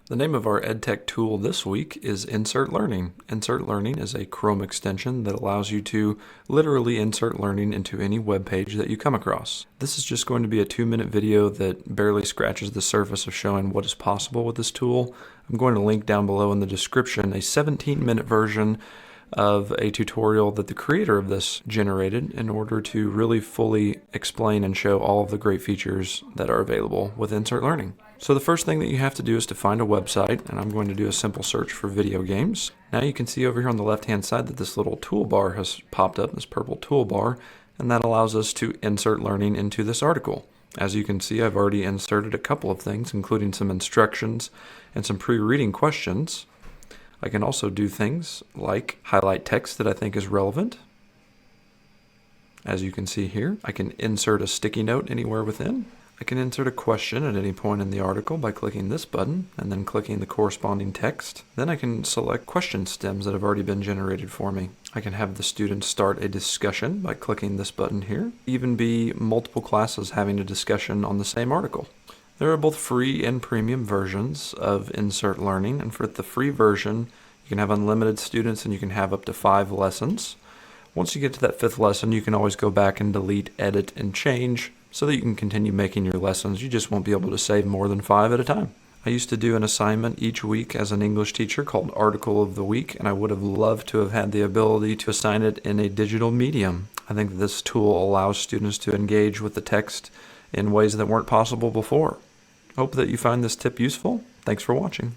The name of our EdTech tool this week is Insert Learning. Insert Learning is a Chrome extension that allows you to literally insert learning into any web page that you come across. This is just going to be a 2-minute video that barely scratches the surface of showing what is possible with this tool. I'm going to link down below in the description a 17-minute version of a tutorial that the creator of this generated in order to really fully explain and show all of the great features that are available with Insert Learning. So the first thing that you have to do is to find a website, and I'm going to do a simple search for video games. Now you can see over here on the left hand side that this little toolbar has popped up, this purple toolbar, and that allows us to insert learning into this article. As you can see, I've already inserted a couple of things, including some instructions and some pre-reading questions. I can also do things like highlight text that I think is relevant. As you can see here, I can insert a sticky note anywhere within. I can insert a question at any point in the article by clicking this button and then clicking the corresponding text. Then I can select question stems that have already been generated for me. I can have the students start a discussion by clicking this button here. Even be multiple classes having a discussion on the same article. There are both free and premium versions of Insert Learning, and for the free version, you can have unlimited students and you can have up to 5 lessons. Once you get to that 5th lesson, you can always go back and delete, edit, and change so that you can continue making your lessons. You just won't be able to save more than 5 at a time. I used to do an assignment each week as an English teacher called Article of the Week, and I would have loved to have had the ability to assign it in a digital medium. I think this tool allows students to engage with the text in ways that weren't possible before. Hope that you find this tip useful. Thanks for watching.